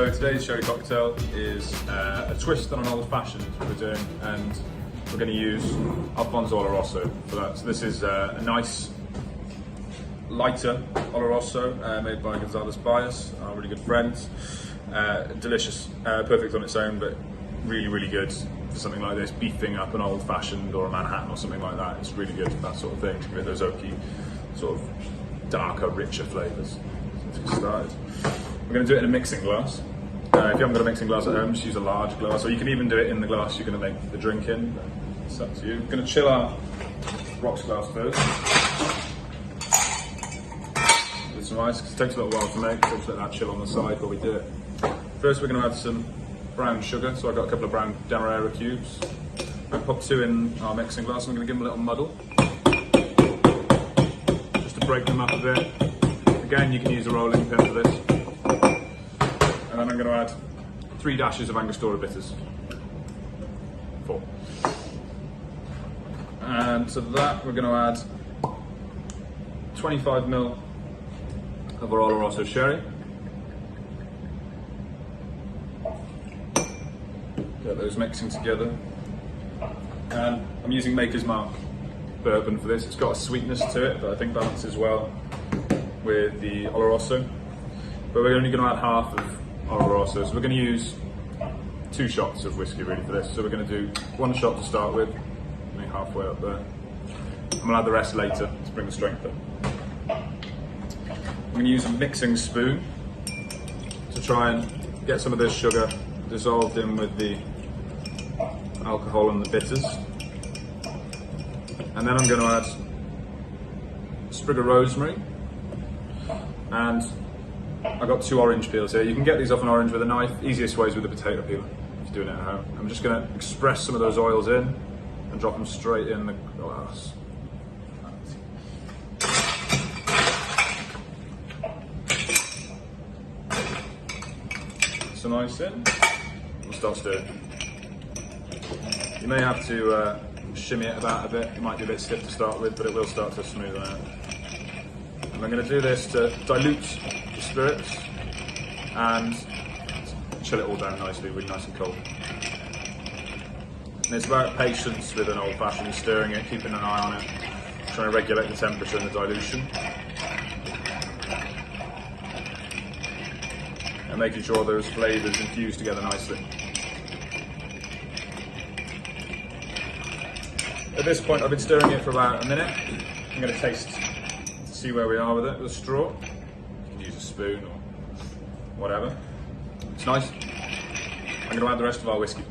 So today's sherry cocktail is a twist on an old fashioned we're doing, and we're going to use Oloroso for that. So this is a nice, lighter Oloroso made by Gonzalez Bias, our really good friends. Delicious, perfect on its own, but really, really good for something like this, beefing up an old fashioned or a Manhattan or something like that. It's really good for that sort of thing, to give it those oaky, sort of darker, richer flavours. So let's get started. We're going to do it in a mixing glass. If you haven't got a mixing glass at home, just use a large glass, or you can even do it in the glass you're going to make the drink in. It's up to you. We're going to chill our rocks glass first. With some ice, because it takes a little while to make, so just let that chill on the side while we do it. First we're going to add some brown sugar, so I've got a couple of brown Demerara cubes. I pop 2 in our mixing glass, and I'm going to give them a little muddle, just to break them up a bit. Again, you can use a rolling pin for this. And then I'm going to add 3 dashes of angostura bitters. 4. And to that we're going to add 25 ml of our Oloroso sherry. Get those mixing together. And I'm using Maker's Mark bourbon for this. It's got a sweetness to it that I think balances well with the Oloroso. But we're only going to add half of Oloroso, so we're going to use 2 shots of whiskey really for this. So we're going to do 1 shot to start with, maybe halfway up there, and we'll add the rest later to bring the strength up. I'm going to use a mixing spoon to try and get some of this sugar dissolved in with the alcohol and the bitters. And then I'm going to add a sprig of rosemary, and I've got 2 orange peels here. You can get these off an orange with a knife. Easiest way is with a potato peeler if you're doing it at home. I'm just going to express some of those oils in and drop them straight in the glass. Some ice in. We'll start stirring. You may have to shimmy it about a bit. It might be a bit stiff to start with, but it will start to smoothen out. And I'm going to do this to dilute the spirits and chill it all down nicely, really nice and cold. And it's about patience with an old fashioned, stirring it, keeping an eye on it, trying to regulate the temperature and the dilution, and making sure those flavours infuse together nicely. At this point I've been stirring it for about a minute. I'm going to taste to see where we are with it with a straw. You can use a spoon or whatever. It's nice. I'm going to add the rest of our whiskey.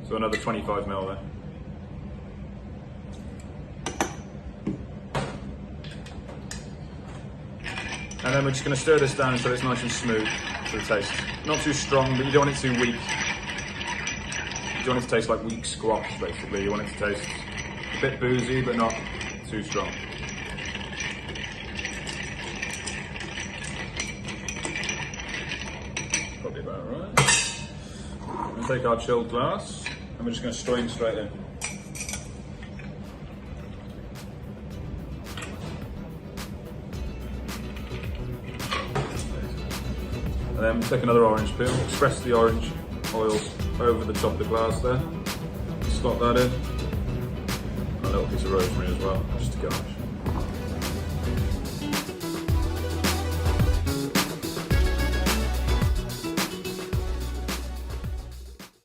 So another 25 ml there. And then we're just going to stir this down until it's nice and smooth for the taste. Not too strong, but you don't want it too weak. You want it to taste like weak squash, basically. You want it to taste a bit boozy, but not too strong. Probably about right. We'll take our chilled glass, and we're just going to strain straight in. And then take another orange peel, express the orange oil over the top of the glass there. Slot that in. And a little piece of rosemary as well, just to garnish.